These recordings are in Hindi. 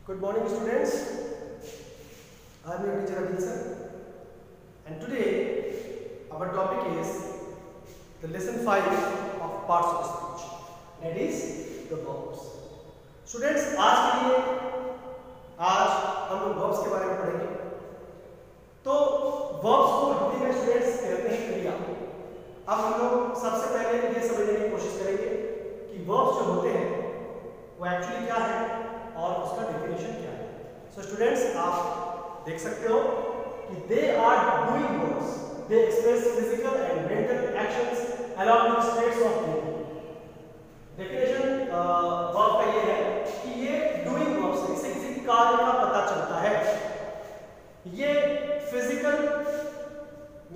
Good morning, students. I am your teacher Abhinsan, and today our topic is the lesson 5 of parts of speech, that is the verbs. Students, आज हम लोग verbs के बारे में पढ़ेंगे. तो verbs को हिंदी में students कहते हैं क्रिया. अब हम लोग सबसे पहले ये समझने की कोशिश करेंगे कि verbs जो होते हैं वो एक्चुअली क्या है और उसका डेफिनेशन क्या है. सो स्टूडेंट्स, आप देख सकते हो कि they are doing works, they express physical and mental actions along with states of being. Definition verb का ये है कि ये डूइंग वर्क्स है, इससे किसी कार्य का पता चलता है. ये फिजिकल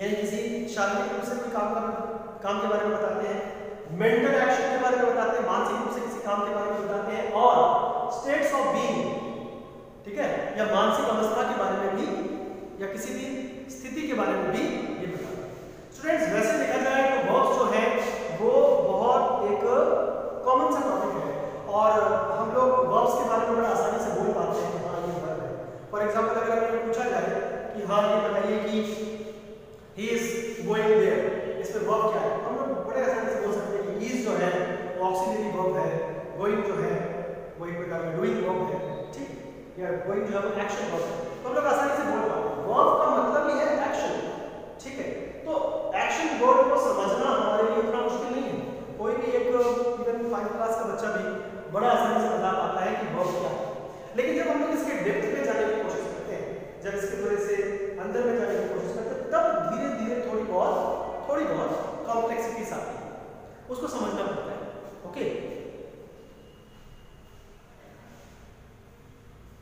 यानी किसी शारीरिक रूप से कोई काम के बारे में बताते हैं, मेंटल एक्शन के बारे में बताते हैं, मानसिक रूप से किसी काम के बारे में बताते हैं, और स्टेट्स ऑफ बीइंग, ठीक है, या मानसिक अवस्था के बारे में भी या किसी भी स्थिति के बारे में भी ये बताते हैं. स्टूडेंट्स, वैसे देखा जाए तो वर्ब्स जो है वो बहुत एक कॉमन सा टॉपिक है और हम लोग वर्ब्स के बारे में बड़ा आसानी से बोल पाते हैं कि हाँ ये वर्ब है. फॉर एग्जांपल, अगर हमें पूछा जाए कि हाँ ये बताइए कि he is going there, इस पे वर्ब क्या है, हम लोग बड़े आसानी से बोल सकते हैं कि is जो है वो ऑक्सिलरी वर्ब है, going जो है वो एक प्रकार का डूइंग वर्ब है, ठीक, या going जो है वो एक्शन वर्ब है. तो हम लोग आसानी से बोल पाते हैं. वर्ब का मतलब ही है एक्शन, ठीक है. तो एक्शन वर्ब को समझना हमारे लिए उतना मुश्किल नहीं है. कोई भी एक इवन 5th क्लास का बच्चा भी बड़ा आसानी से बता पाता है कि वर्ब क्या है. लेकिन जब हम लोग इसके डेप्थ में जाने की कोशिश करते हैं, जब इसके थोड़े से अंदर में जाने की कोशिश करते हैं, तब धीरे धीरे थोड़ी बहुत कॉम्प्लेक्सिटीज आती है, उसको समझना पड़ता है. ओके,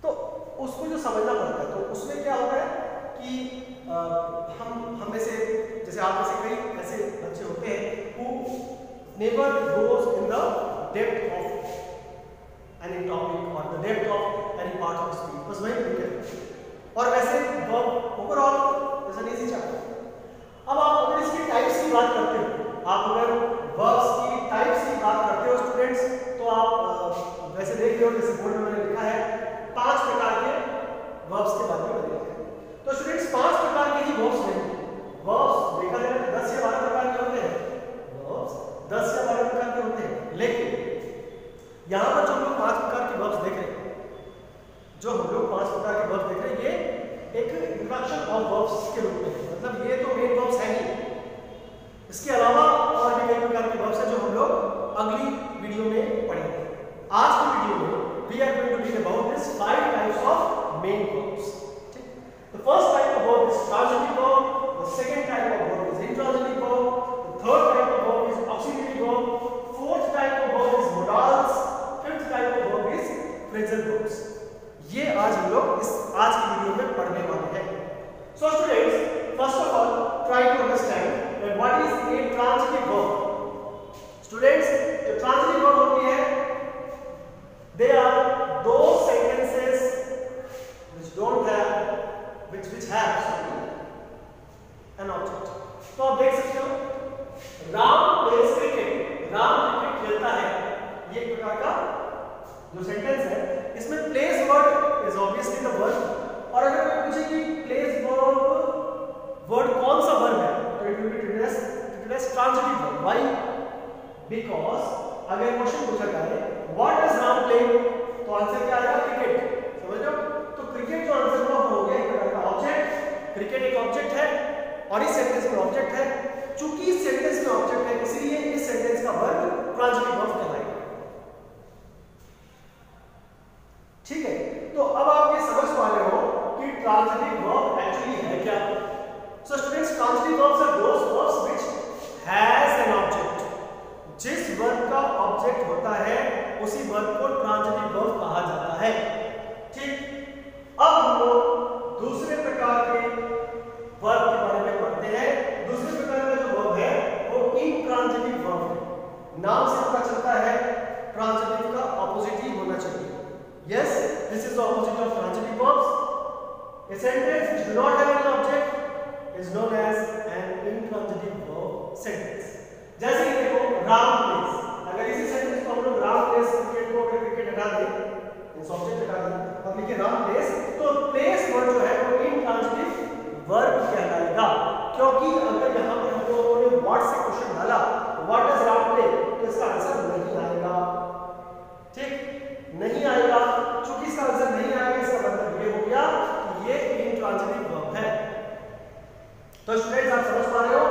तो उसको जो समझना पड़ता है तो उसमें क्या होता है कि हम में से, जैसे आप में से कई ऐसे बच्चे होते हैं who never goes in the depth of any topic or the depth of any part of speech, बस वही लिखते हैं. और वैसे verb overall is an easy chapter. अब आप अगर इसकी टाइप्स की बात करते हो, आप अगर वर्ब्स की टाइप्स की बात करते हो स्टूडेंट्स, तो आप वैसे देख रहे हो जैसे बोर्ड में मैंने लिखा है 5 प्रकार के वर्ब्स के बारे में लिखा है. तो स्टूडेंट्स 5 प्रकार के ही वर्ब्स नहीं, वर्ब्स देखा जाए तो 10 या 12 प्रकार के होते हैं. वर्ब्स 10 या 12 प्रकार के होते हैं, लेकिन यहाँ पर जो हम लोग 5 प्रकार के वर्ब्स देख रहे हैं, जो हम लोग 5 प्रकार के वर्ब्स देख रहे हैं, ये एक इंट्रोडक्शन ऑफ वर्ब्स के रूप में है. मतलब ये तो मेन वर्ब्स है ही, इसके अलावा और भी कई प्रकार के वर्ब्स हैं जो हम लोग अगली वीडियो में पढ़ेंगे. आज की वीडियो में we are going to read about this 5 types of main verbs. ठीक, the first type of verb is transitive verb, the second type of verb is intransitive verb, the third type of verb is auxiliary verb, fourth type of verb is modals, fifth type of verb is phrasal verbs. ये आज हम लोग इस आज की वीडियो में पढ़ने वाले हैं. So students, first of all try to understand that what is a transitive verb. Students, जो ट्रांजिटिव वर्ब होती है, they are those sentences which don't have which have an object. तो आप देख सकते हो Ram pledge cricket, Ram cricket खेलता है, ये एक प्रकार का जो सेंटेंस है, इसमें place word is obviously the verb. और अगर कोई पूछे कि प्लेस वर्ड कौन सा वर्ब है, तो it will be treated as transitive verb. Why? Because अगर क्वेश्चन पूछा जाए व्हाट इज राम प्लेइंग, तो आंसर क्या आएगा? क्रिकेट. समझ लो, तो क्रिकेट जो आंसर हो गया एक प्रकार का ऑब्जेक्ट. क्रिकेट एक ऑब्जेक्ट है और इस सेंटेंस में ऑब्जेक्ट है. चूंकि इस सेंटेंस में ऑब्जेक्ट है, इसलिए इस सेंटेंस का वर्ब ट्रांजिटिव वर्ब कहलाएगा. ठीक है, तो अब आप ये समझ पा रहे हो कि ट्रांजिटिव वर्ब एक्चुअली है क्या. So students, transitive verbs are those verbs which has an object. जिस वर्ब का ऑब्जेक्ट होता है उसी वर्ब को ट्रांजिटिव वर्ब कहा जाता है. ठीक, अब हम लोग दूसरे प्रकार के वर्ब के बारे में पढ़ते हैं. दूसरे प्रकार का जो वर्ब है वो इंट्रांजिटिव वर्ब है. नाम से पता चलता है ट्रांजिटिव का ऑपोजिट ही होना चाहिए. Yes, this is the opposite of transitive verbs. A sentence which do not have any object is known as an intransitive verb sentence. जैसे कि देखो राम प्लेस, अगर इसी सेंटेंस को हम लोग राम प्लेस क्रिकेट को अगर क्रिकेट हटा दें, इस ऑब्जेक्ट हटा दिया, अब लिखे रन प्लेस, तो प्लेस वर्ड जो है वो इंट्रांजिटिव वर्ब कहलाएगा, क्योंकि अगर यहाँ पर हम लोगों ने व्हाट से क्वेश्चन डाला, व्हाट डज रन प्ले, तो इसका आंसर नहीं आएगा, ठीक नहीं आएगा। चूंकि इसका आंसर नहीं आएगा, इसका मतलब ये हो गया कि ये इंट्रांजिटिव वर्ब है। तो स्टूडेंट्स आप समझ पा रहे हो,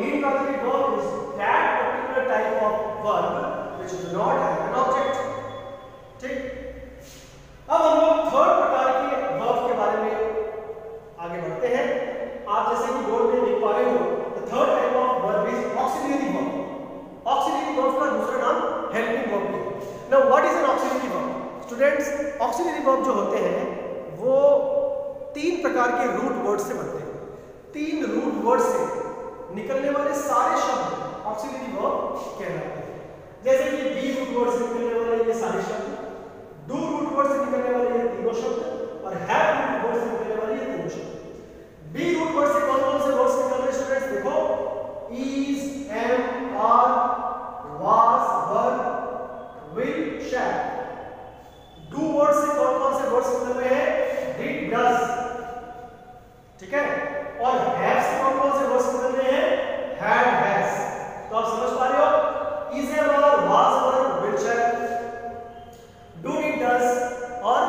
intransitive verb is that particular type of verb which do not have an object, ठीक। अब हम लोग थर्ड प्रकार के वर्ब के बारे में आगे बढ़ते हैं। आप जैसे कि बोर्ड में देख पा रहे हो, the third type of verb is auxiliary verb। auxiliary verb का दूसरा नाम helping verb है। Now what is an auxiliary verb? Students, auxiliary verb जो होते हैं वो तीन प्रकार के रूट वर्ड से बनते हैं। तीन रूट वर्ड से निकलने वाले सारे शब्द auxiliary verb कहलाते हैं। जैसे कि बी रूट वर्ड से निकलने वाले ये सारे शब्द, डू रूट वर्ड से निकलने वाले ये तीनों शब्द, और हैव रूट वर्ड से निकलने वाले ये तीनों शब्द। बी रूट वर्ड से कौन कौन से वर्ड्स निकल रहे हैं स्टूडेंट्स? देखो, is, am, are, was, were, will, shall. Do word से कौन कौन से वर्ड्स निकल रहे हैं? डिड, डज, ठीक है। और हैव से कौन कौन से वर्ड्स निकल रहे हैं? Had, has. तो आप समझ पा रहे हो, is, am, are, was, were, will, shall, do, did, does और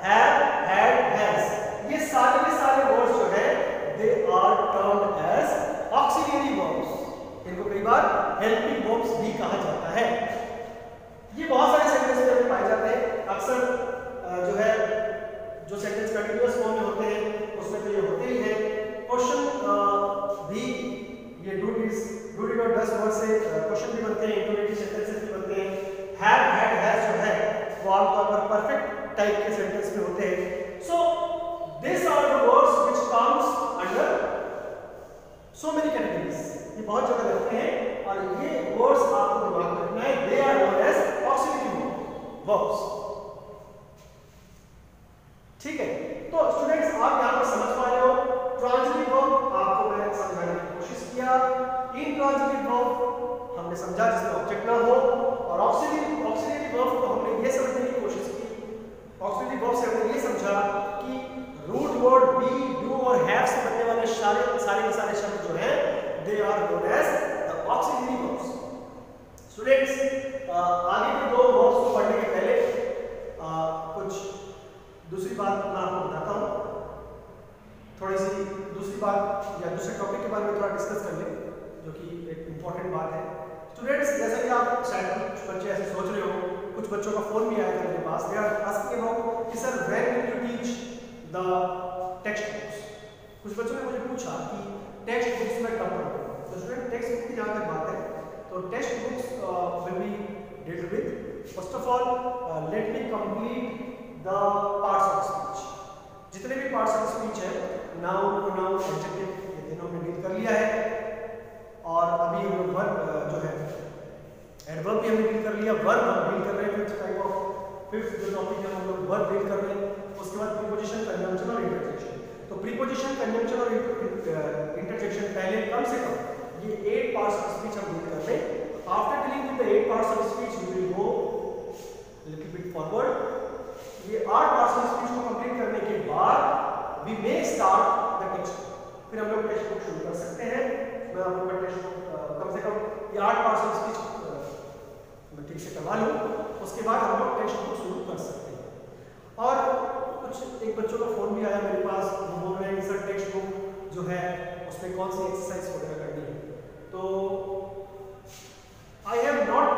have, had, has, ये सारे के सारे वर्ड्स जो है they are termed as auxiliary verbs। इनको कई बार helping verbs भी कहा जाता है। ये बहुत सारे सेंटेंस में पाए जाते हैं। अक्सर जो है जो सेंटेंस कंटिन्यूअस फॉर्म में होते हैं उसमें तो ये होते ही हैं। क्वेश्चन भी ये डू, डिड और डज वर्ड से क्वेश्चन भी बनते हैं, इंट्रोगेटिव सेंटेंसेस भी बनते हैं। हैव, हैड, हैज जो है वो आमतौर पर परफेक्ट टाइप के सेंटेंस में होते हैं। So this are the words which comes under so many categories. ये बहुत जगह लगते हैं और ये वर्ड्स आपको दिमाग में रखना है। They are known as auxiliary verbs, ठीक है। तो स्टूडेंट्स आप यहां पर समझ पा रहे हो, ट्रांजिटिव वर्ब आपको मैं समझाने की कोशिश किया, इंट्रांजिटिव वर्ब हमने समझा जिसमें ऑब्जेक्ट ना हो, और ऑक्सिलरी वर्ब को हमने ये समझने की कोशिश की। ऑक्सिलरी वर्ब से हमने ये समझा कि रूट वर्ड बी, डू और हैव से बनने वाले सारे के सारे शब्द जो हैं they are known as the auxiliary verbs. Students आगे के दो वर्ब्स को पढ़ने के पहले कुछ दूसरी बात मैं आपको बताता हूँ। थोड़ी सी दूसरी बात या दूसरे टॉपिक के बारे में थोड़ा डिस्कस कर लें, जो कि एक इम्पॉर्टेंट बात है। स्टूडेंट्स, जैसा कि आप शायद कुछ बच्चे ऐसे सोच रहे हो, कुछ बच्चों का फोन भी आया था मेरे पास, दे आर आस्किंग अबाउट कि sir when will you teach the text books. कुछ बच्चों ने मुझे पूछा कि टेक्स्ट बुक्स में कब पढ़ूं। तो स्टूडेंट, टेक्स्ट बुक की जहाँ तक बात है तो text books will be dealt with, first of all let me complete the parts of speech. जितने भी पार्ट्स ऑफ स्पीच है, नाउन, प्रोनाउन, एडजेक्टिव, ये तीनों हमने डील कर लिया है। और अभी हम लोग वर्ब जो है एडवर्ब भी हमने डील कर लिया, वर्ब हम डील कर रहे हैं। फिफ्थ जो टॉपिक है हम लोग वर्ब डील कर रहे हैं। उसके बाद प्रीपोजिशन, कंजंक्शन और इंटरजेक्शन। तो प्रीपोजिशन, कंजंक्शन और इंटरजेक्शन पहले कम से कम ये 8 पार्ट्स ऑफ स्पीच हम डील कर रहे हैं। After dealing with the 8 parts of speech we will go little bit forward. ये 8 पार्ट्स ऑफ स्पीच को कंप्लीट करने के बाद we may start the text book. फिर हम लोग टेक्स्ट बुक शुरू कर सकते हैं। मैं आप लोग का टेक्स्ट बुक कम से कम ये 8 पार्ट्स ऑफ स्पीच मैं ठीक से करवा लूँ, उसके बाद हम लोग टेक्स्ट बुक शुरू कर सकते हैं। और कुछ एक बच्चों का फोन भी आया मेरे पास, वो बोल रहे हैं कि सर टेक्स्ट बुक जो है उसमें कौन सी एक्सरसाइज वगैरह करनी है। तो I have not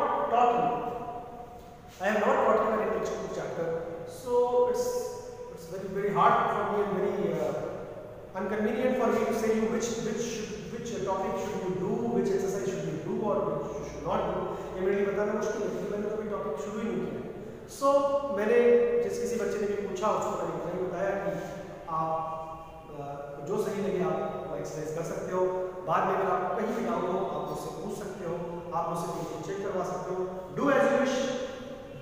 taught you any text book chapter, so it's very hard for me and very inconvenient for me to say you which topic should you do, which exercise should you do or which you should not do। ये मेरे लिए बताना मुश्किल है क्योंकि मैंने तो कोई टॉपिक शुरू ही नहीं किया। सो मैंने जिस किसी बच्चे ने भी पूछा उसको मैंने इतना ही बताया कि आप जो सही लगे आप वो एक्सरसाइज कर सकते हो। बाद में अगर आपको कहीं भी डाउट हो आप मुझसे पूछ सकते हो, आप मुझसे चेक करवा सकते हो। Do as you wish,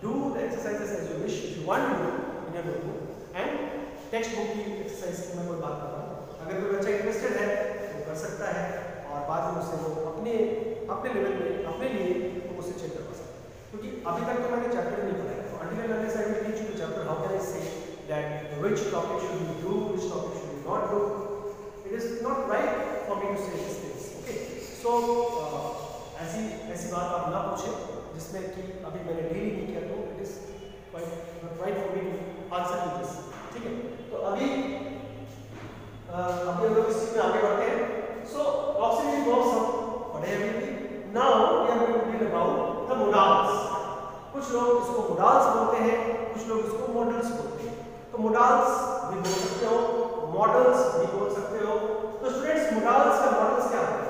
do the exercises as you wish if you want to do in your notebook. And text book की एक्सरसाइज की मैं कोई बात कर रहा हूँ, अगर कोई बच्चा इंटरेस्टेड है वो कर सकता है और बाद में उससे वो अपने लेवल में अपने लिए वो मुझसे चेक करवा सकता है। क्योंकि अभी तक तो मैंने चैप्टर नहीं पढ़ाया, तो until unless I will teach you the chapter ऐसी बात आप ना पूछें जिसमें कि अभी मैंने डील नहीं किया, तो it is quite right for me to answer to this. ठीक है, तो अभी हम लोग इस चीज में आगे बढ़ते हैं। सो ऑक्सिलरी वर्ब्स हम पढ़े हैं। Now we are going to deal about the modals. कुछ लोग इसको मोडाल्स बोलते हैं, कुछ लोग इसको मॉडल्स बोलते हैं। तो मोडाल्स भी बोल सकते हो, मॉडल्स भी बोल सकते हो। तो स्टूडेंट्स, मोडाल्स या मॉडल्स क्या है?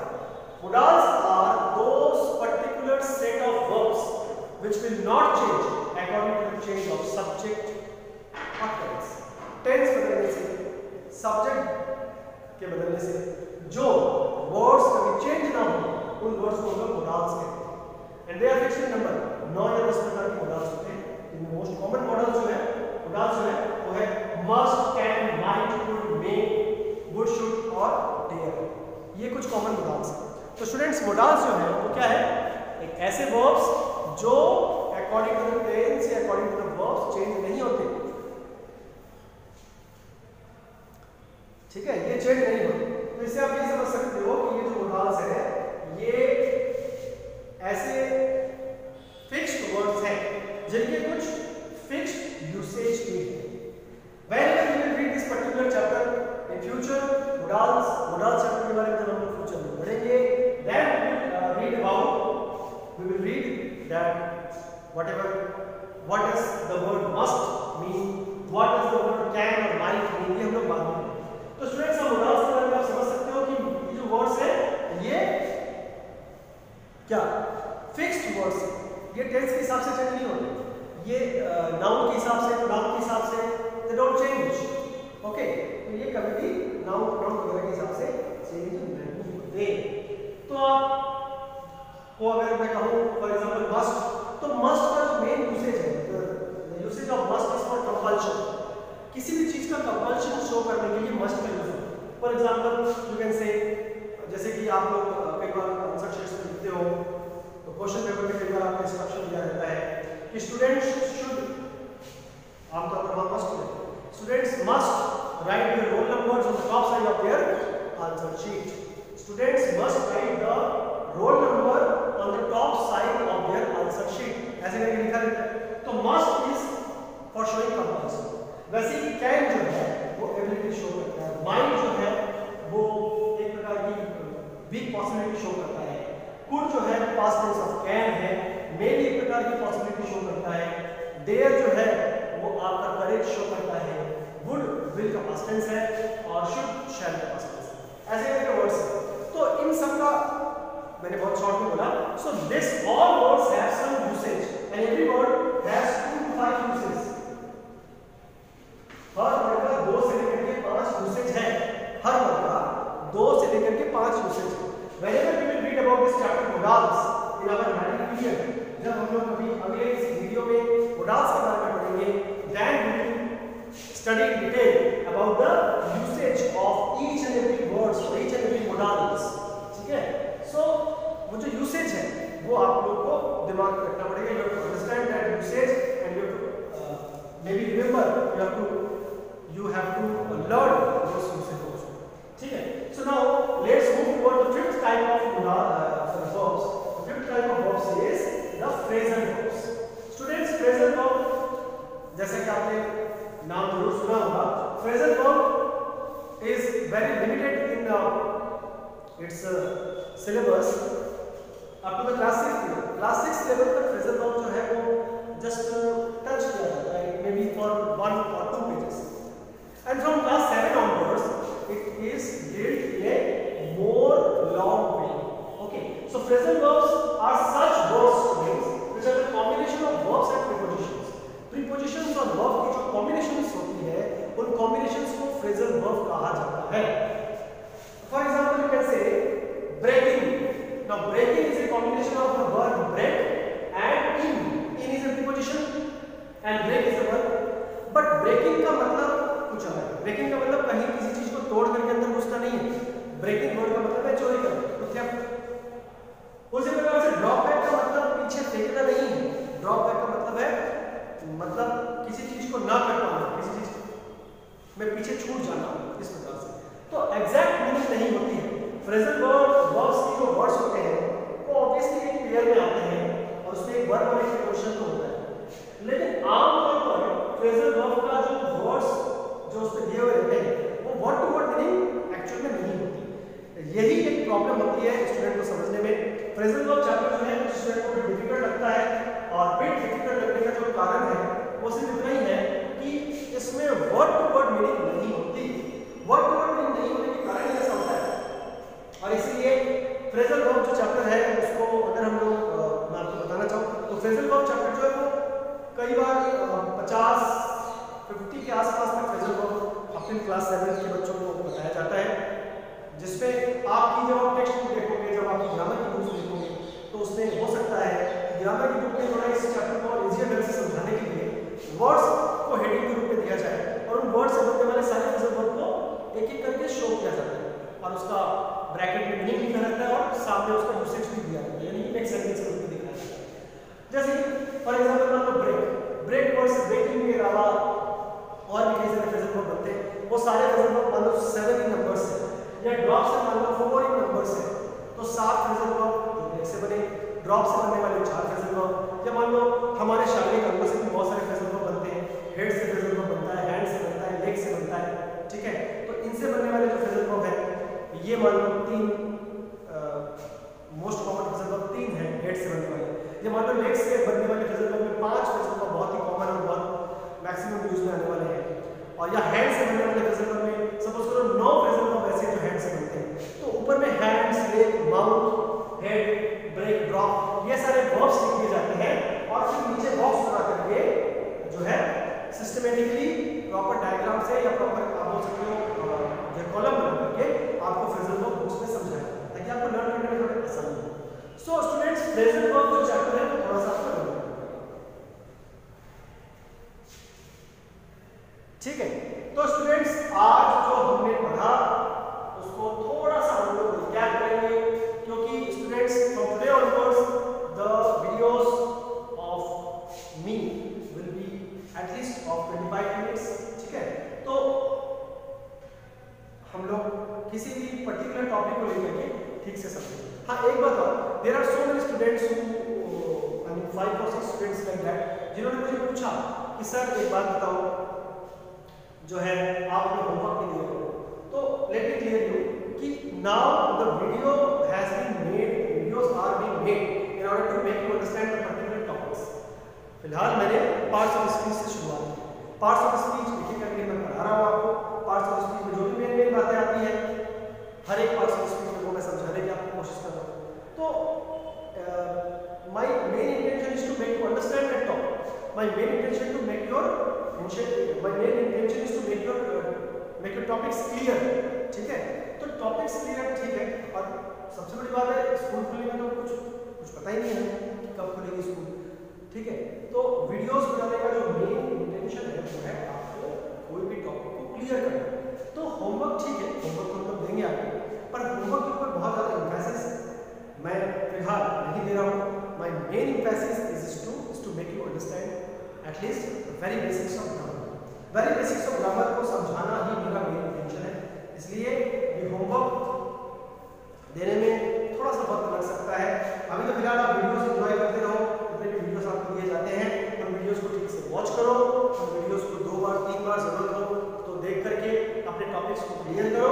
Modals are those particular set of verbs which will not change according to the change of subject or tense. Tense बदलने से, subject के बदलने से जो words कभी change ना हो, उन words को हम लोग modals कहते हैं। And they are fixed in number। 9 या 10 प्रकार के modals होते हैं। इनमें most common modals जो है, modals जो है, वो है must, can, might, could, may, would, should और dare। ये कुछ common modals हैं। तो स्टूडेंट्स, मोडाल्स जो है वो क्या है? एक ऐसे वर्ब्स जो अकॉर्डिंग टू द टेंस या according to the verbs change नहीं होते। ठीक है, ये चेंज नहीं होते। तो इससे आप ये समझ सकते हो कि ये जो मोडाल्स है ये ऐसे फिक्स्ड वर्ड्स हैं जिनके कुछ फिक्स्ड यूसेज भी है। Whenever you will read this particular chapter in future, modals chapter के बारे में जब हम लोग फ्यूचर में पढ़ेंगे, then we will read that what does the word must mean, what does the word can or might mean, ये हम लोग बात करेंगे। तो स्टूडेंट्स, हम मोडाल्स के बारे में आप समझ सकते हो कि ये जो वर्ड्स है ये क्या फिक्स्ड वर्ड्स है। ये टेंस के हिसाब से चेंज नहीं होते, ये नाउन के हिसाब से, प्रोनाउन के हिसाब से they don't change। ओके, तो ये कभी भी नाउन प्रोनाउन वगैरह के हिसाब से चेंज नहीं होते। तो आप को अगर मैं कहूं फॉर एग्जांपल मस्ट, तो मस्ट का जो मेन यूसेज है, usage of must is for compulsion. किसी भी चीज का कंपल्शन शो करने के लिए मस्ट का यूज होता है। फॉर एग्जांपल यू कैन से, जैसे कि आप लोग कई बार आंसर शीट्स में लिखते हो तो क्वेश्चन पेपर में कई बार आपको इंस्ट्रक्शन दिया रहता है कि स्टूडेंट्स शुड, आमतौर पर हम मस्ट कहते हैं, students must write their roll numbers on the top side of their answer sheet. Students must write the roll number on the top side of their answer sheet. ऐसे करके लिखा रहता है। तो must is for showing compulsion। वैसे ही can जो है वो ability शो करता है, might जो है वो एक प्रकार की weak possibility शो करता है, could जो है past tense of can है, may भी एक प्रकार की possibility शो करता है, dare जो है वो आपका करेक्ट शो करता है, would will का past tense है और should shall का past tense है। ऐसे करके वर्ड्स हैं। तो इन सब का मैंने बहुत शॉर्ट में बोला। So this all words have some usage and every word has 2 to 5 usage. हर वर्ड का 2 से लेकर के 5 यूसेज है। हर वर्ड का 2 से लेकर के 5 यूसेज है। Whenever we will read about this chapter modals in our learning period, जब हम लोग कभी अगले इस वीडियो में modals के बारे में पढ़ेंगे, then we will study in detail about the usage of each and every words or each and every modals। ठीक है, so वो जो usage है वो आप लोग को दिमाग में रखना पड़ेगा। You have to understand that usage and you have to maybe remember you have to learn those usages also। ठीक है, so now let's move toward the fifth type of verbs। The fifth type of verbs is the phrasal verbs। Students, phrasal verb जैसे कि आपने नाम जरूर सुना होगा, phrasal verb is very limited in its syllabus up to the class 6 class 6 level तक phrasal verb जो है वो just touch किया जाता है, maybe for 1 or 2 pages, and from class 7 onwards it is built in a more long way। Okay, so phrasal verbs are such words which are the combination of verbs and prepositions। Prepositions और वर्ब की जो कॉम्बिनेशंस होती है उन कॉम्बिनेशंस को फ्रेजल वर्ब कहा जाता है। For example you can say breaking. Now breaking is a combination of the verb break and in। in is a preposition and break is a verb, but breaking का मतलब कुछ अलग है। ब्रेकिंग का मतलब कहीं किसी चीज को तोड़ करके अंदर घुसना नहीं है। ब्रेकिंग वर्ड का मतलब है चोरी करना, तो थेफ्ट। उसी प्रकार से ड्रॉप बैक का मतलब पीछे फेंकना नहीं है। ड्रॉप बैक का मतलब है किसी चीज को ना कर पाना, किसी चीज में पीछे छूट जाना, इस प्रकार से। तो एग्जैक्ट मीनिंग नहीं होती है। फ्रेजल वर्ब वर्ब्स की जो वर्ड्स होते हैं वो ऑब्वियसली एक ईयर में आते हैं और उसमें एक वर्ब और एक क्वेश्चन तो होता है, लेकिन आमतौर पर फ्रेजल वर्ब का जो वर्ड्स जो उसमें दिए हुए रहते हैं वो word to word meaning actual में नहीं होती। यही एक प्रॉब्लम होती है स्टूडेंट को समझने में। फ्रेजल वर्ब चैप्टर जो है कुछ स्टूडेंट को डिफिकल्ट लगता है, और बिट डिफिकल्ट लगने का जो कारण है वो सिर्फ इतना ही है कि इसमें वर्ड टू वर्ड मीनिंग नहीं होती। वर्ड टू वर्ड मीनिंग नहीं होने के कारण ऐसा होता है, और इसलिए फ्रेजल वर्ब जो चैप्टर है उसको अगर हम लोग मैं आपको बताना चाहूँ तो फ्रेजल वर्ब चैप्टर जो है वो कई बार 50 के आसपास तक फ्रेजल वर्ब अपने क्लास 7 के बच्चों को बताया जाता है, जिसमें आपकी जब आप टेक्स्ट बुक देखोगे, जब आप ग्रामर की बुक देखोगे, तो उसमें हो सकता है कि ग्रामर की बुक में थोड़ा इस चैप्टर को इजियर ढंग से समझाने के लिए वर्ड्स को हेडिंग के रूप में दिया जाए और उन वर्ड से बनने वाले सारे फ्रेजल वर्ब को एक एक करके शो किया जाता है और उसका ब्रैकेट में मीनिंग लिखा रहता है और सामने उसका यूसेज भी दिया रहता है, यानी एक सेंटेंस के रूप में दिखाया जाता है। जैसे कि फॉर एग्जांपल मान लो ब्रेक वर्ड से ब्रेकिंग के अलावा और भी कई सारे फ्रेजल वर्ब बनते हैं, वो सारे फ्रेजल वर्ब मान लो 7 इन नंबर्स है, या ड्रॉप से मान लो 4 इन नंबर्स है, तो 7 फ्रेजल वर्ब जो ब्रेक से बने, ड्रॉप से बनने वाले 4 फ्रेजल वर्ब, या मान लो हमारे शारीरिक अंगों से भी बहुत सारे फ्रेजल वर्ब बनते हैं, हेड से फ्रेजल वर्ब बनता है, हैंड से बनता है, लेग से बनता है, ठीक है। तो इनसे बनने वाले जो फ्रेजल वर्ब है ये मान लो 3 मोस्ट कॉमन फ्रेजल वर्ब 3 है हेड से बनने वाले, ये मान लो लेग से बनने वाले फ्रेजल वर्ब में 5 फ्रेजल वर्ब बहुत ही कॉमन और बहुत मैक्सिमम यूज में आने वाले हैं, और या हैंड से बनने वाले फ्रेजल वर्ब में सपोज करो 9 फ्रेजल वर्ब ऐसे जो हैंड से बनते हैं, तो ऊपर में hands, leg, mouth, head, break, drop ये सारे वर्ब्स लिख दिए जाते हैं, और फिर नीचे बॉक्स बना करके जो है सिस्टमेटिकली प्रॉपर डायग्राम से या प्रॉपर आप बोल सकते हो जो कॉलम बना करके आपको फ्रेजल वर्ब बुक्स में समझाया जाता है ताकि आपको लर्न करने में थोड़ा आसानी हो। सो स्टूडेंट्स, फ्रेजल वर्ब जो चैप्टर है वो थोड़ा सा आपको लर्न करना है, ठीक है। तो स्टूडेंट्स, आज जो हमने पढ़ा उसको थोड़ा सा हम लोग रिकैप करेंगे, क्योंकि students from today onwards the videos of me will be at least of 25 minutes, ठीक है। तो हम लोग किसी भी पर्टिकुलर टॉपिक को लेकर के ठीक से समझेंगे। हाँ, एक बात और, there are so many students I mean 5 और 6 स्टूडेंट्स लाइक दैट जिन्होंने मुझे पूछा कि सर एक बात बताओ, जो है आप अपने होमवर्क के लिए, तो लेट मी क्लियर यू कि now the video has been made, videos are being made in order to make you understand the particular topics. फिलहाल मैंने पार्ट्स ऑफ स्पीच से शुरुआत की। पार्ट्स ऑफ स्पीच लिखी करके मैं पढ़ा रहा हूँ आपको। पार्ट्स ऑफ स्पीच में जो भी मेन बातें आती हैं, हर एक पार्ट्स ऑफ स्पीच में वो मैं समझाने की आपको कोशिश कर रहा हूँ। तो my main intention is to make you understand that topic, my main intention to make your make your topics clear, ठीक है। तो टॉपिक्स क्लियर, ठीक है। और सबसे बड़ी बात है, स्कूल खुलने में तो कुछ पता ही नहीं है कि कब खुलेगी स्कूल, ठीक है। तो वीडियोस बनाने का जो मेन इंटेंशन है वो है आपको कोई भी टॉपिक को क्लियर करना। तो होमवर्क, ठीक है, होमवर्क तो हम देंगे आपको, पर होमवर्क के ऊपर बहुत ज़्यादा एम्फेसिस मैं फिलहाल नहीं दे रहा हूँ। My main emphasis is to make you understand at least very basics of grammar. Very basics of grammar को समझाना ही मेरा मेन इंटेंशन है, इसलिए ये होमवर्क देने में थोड़ा सा वक्त लग सकता है। अभी तो फिलहाल आप वीडियोस एंजॉय करते रहो, जितने भी वीडियोस आपको दिए जाते हैं उन वीडियोस को ठीक से वॉच करो, उन वीडियोस को 2 बार 3 बार जरूरत हो तो देख करके अपने टॉपिक्स को क्लियर करो,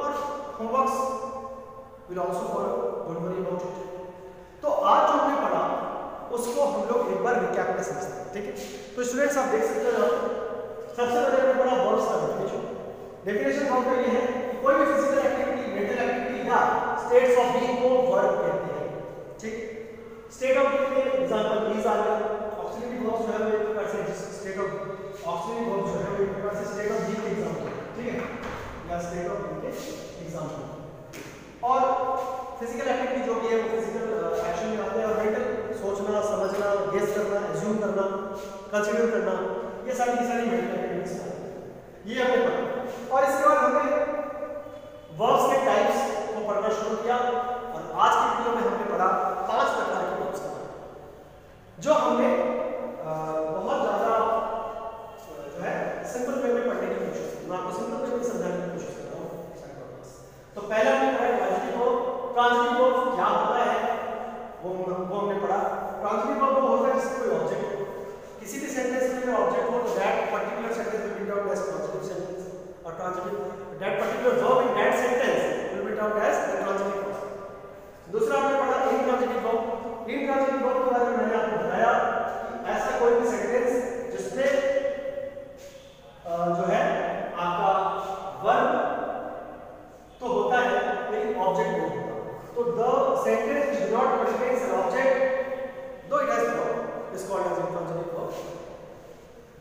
और homeworks will also follow, don't worry about it. तो आज जो हमने पढ़ा उसको हम लोग एक बार रिकैप में समझते हैं, ठीक है। तो स्टूडेंट्स, आप देख सकते हो सबसे पहले हमने पढ़ा वर्ब्स का डेफिनेशन। डेफिनेशन वर्ब का ये है कि कोई भी फिजिकल एक्टिविटी, मेंटल एक्टिविटी या स्टेट्स ऑफ बीइंग को वर्ब कहते हैं, ठीक। स्टेट ऑफ बीइंग में एग्जांपल प्लीज आ गया, ऑक्सिलरी वर्ब्स जो है वो एक प्रकार से स्टेट ऑफ ऑक्सिलरी वर्ब्स जो है वो एक प्रकार से स्टेट ऑफ बीइंग के एग्जांपल, ठीक है, या स्टेट ऑफ बीइंग के एग्जांपल। और फिजिकल एक्टिविटी जो भी है वो फिजिकल एक्शन में आते हैं, और मेंटल सोचना, समझना, गेस करना, एज्यूम करना, कंसीडर करना, ये सारी की सारी मेंटल एक्टिविटीज ये हमने पढ़ा। और इसके बाद हमने वर्ब्स के टाइप्स को पढ़ना शुरू किया, और आज की वीडियो में हमने पढ़ा 5 प्रकार के वर्ब्स का, जो हमने बहुत ज़्यादा जो है सिंपल वे में पढ़ने की कोशिश की। मैं आपको सिंपल वे में समझाने की कोशिश कर रहा हूँ। तो पहला हमने पढ़ा ट्रांजिटिव वर्ब। ट्रांजिटिव वर्ब क्या होता है वो हमने ट्रांजिटिव वर्ब वो होता है जिसमें कोई ऑब्जेक्ट हो, किसी भी सेंटेंस में कोई ऑब्जेक्ट हो तो that particular sentence will be termed as transitive sentence, और transitive that particular verb in that sentence will be termed as the transitive verb. दूसरा हमने पढ़ा इनट्रांजिटिव वर्ब। इनट्रांजिटिव वर्ब के बारे में मैंने आपको बताया कि ऐसा कोई भी सेंटेंस जिसमें जो है आपका वर्ब तो होता है लेकिन ऑब्जेक्ट नहीं होता, तो the sentence which do not contains an object though it has verb is called as intransitive verb।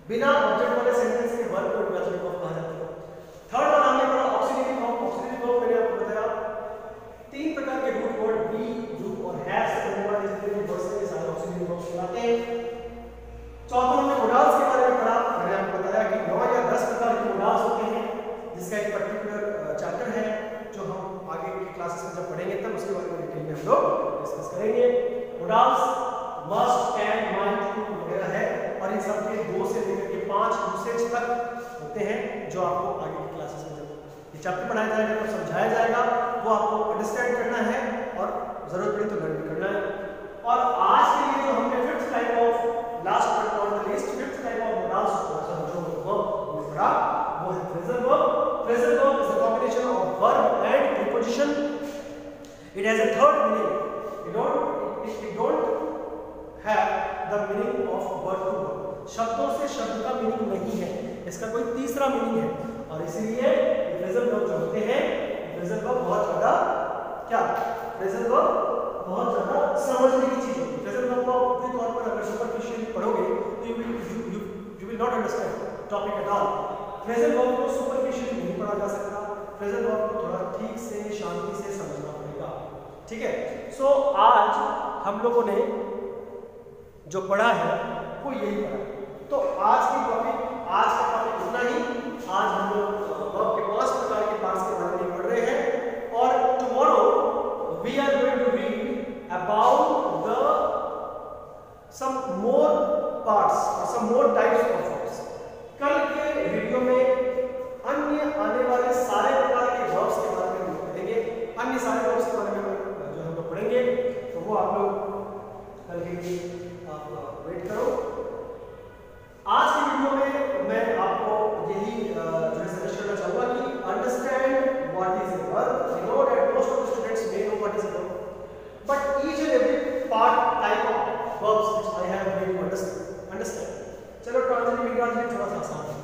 बिना ऑब्जेक्ट वाले सेंटेंस के वर्ब को इंट्रांजिटिव वर्ब कहा जाता है। थर्ड वाला हमने पढ़ा ऑक्सिलरी वर्ब। ऑक्सिलरी वर्ब मैंने आपको बताया तीन प्रकार के रूट वर्ड बी, डू और हैव से बनने वाले जितने भी वर्ड्स हैं सारे ऑक्सिलरी वर्ब कहलाते हैं। चौथा हमने मोडाल्स के बारे में पढ़ा। मैंने आपको बताया कि 9 या 10 प्रकार के मोडाल्स होते हैं जिसका एक पर्टिकुलर चैप्टर है जो हम आगे की क्लासेस में जब पढ़ेंगे तब उसके बारे में डिटेल में हम लोग डिस्कस करेंगे। Modals must, can, might, to वगैरह है और इन सब के 2 से लेकर के 5 यूसेज तक होते हैं जो आपको आगे की क्लासेस में जब ये चैप्टर पढ़ाया जाएगा तो समझाया जाएगा वो आपको अंडरस्टैंड करना है और जरूरत पड़ी तो लर्न करना है। और आज के लिए जो हमने fifth type of last but not the least fifth type of modals जो वर्ब हमने पढ़ा वो है phrasal verb. Phrasal verb is a combination of verb and preposition. It has a third meaning. It don't have the meaning of word to word। शब्दों से शब्द का मीनिंग नहीं है, इसका कोई तीसरा मीनिंग है और इसीलिए फ्रेजल वर्ब जो होते हैं फ्रेजल वर्ब बहुत ज्यादा क्या फ्रेजल वर्ब बहुत ज्यादा समझने की चीज होती है। फ्रेजल वर्ब को पूरे तौर पर अगर सुपरफिशियली पढ़ोगे तो you will not understand topic at all। Phrasal verb को सुपरफिशियली नहीं पढ़ा जा सकता, फ्रेजल वर्ब को थोड़ा ठीक से शांति से समझना पड़ेगा, ठीक है। सो आज हम लोगों ने जो पढ़ा है वो यही पढ़ा। तो आज का टॉपिक इतना ही। आज हम लोग वर्ब के 5 प्रकार के पार्ट्स के बारे में पढ़ रहे हैं और tomorrow we are going to read about the some more parts और some more types of verbs. कल के वीडियो में अन्य आने वाले सारे प्रकार के वर्ब्स के बारे में हम पढ़ेंगे। अन्य सारे वर्ब्स के बारे में जो हम लोग पढ़ेंगे तो वो आप लोग कल के लिए आप वेट करो। आज की वीडियो में मैं आपको यही जो है सजेस्ट करना चाहूंगा कि understand what is a verb. You know that most of the students may know what is a verb but each and every part type of verbs which I have made you understand. चलो ट्रांजिटिव इंट्रांजिटिव थोड़ा सा आसान है।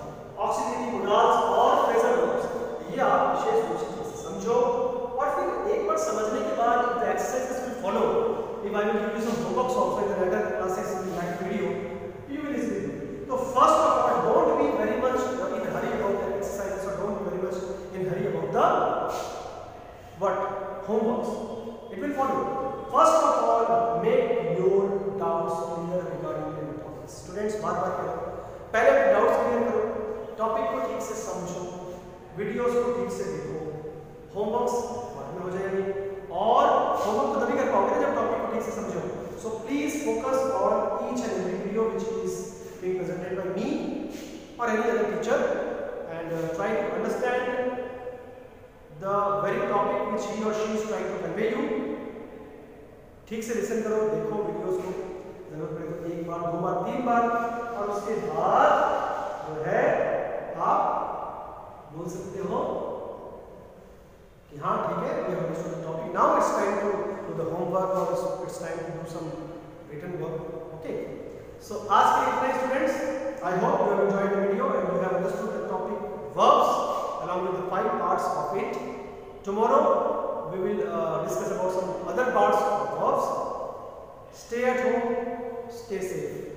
ऑक्सिलरी, मोडाल्स और फ्रेजल वर्ब्स ये आप विशेष रूप से समझो और फिर एक बार समझने के बाद the exercises will follow. If I will give you some homeworks also in the later classes in that video you will easily do it। तो first of all don't be very much in hurry about the exercises or don't be very much in hurry about the what homeworks, it will follow। first of all make your doubts clear regarding the topics। students बार-बार करो, पहले अपने डाउट्स क्लियर करो, टॉपिक को ठीक से समझो, वीडियोस को ठीक से देखो, होमवर्क्स बाद में हो जाएंगे और होमवर्क तो तभी कर पाओगे जब टॉपिक को ठीक से समझो। So please focus on each and every video which is being presented by me or any other teacher and try to understand the very topic which he or she is trying to convey you। ठीक से लिसन करो, देखो वीडियोस को, जरूरत पड़े तो 1 बार 2 बार 3 बार और उसके बाद जो है आप बोल सकते हो कि हाँ ठीक है ये हमने सुना topic. Now it's time to do the homework or it's time to do some written work। okay, so आज के लिए इतना students, I hope you have enjoyed the video and you have understood the topic verbs along with the 5 parts of it। tomorrow we will discuss about some other parts of verbs। stay at home, stay safe।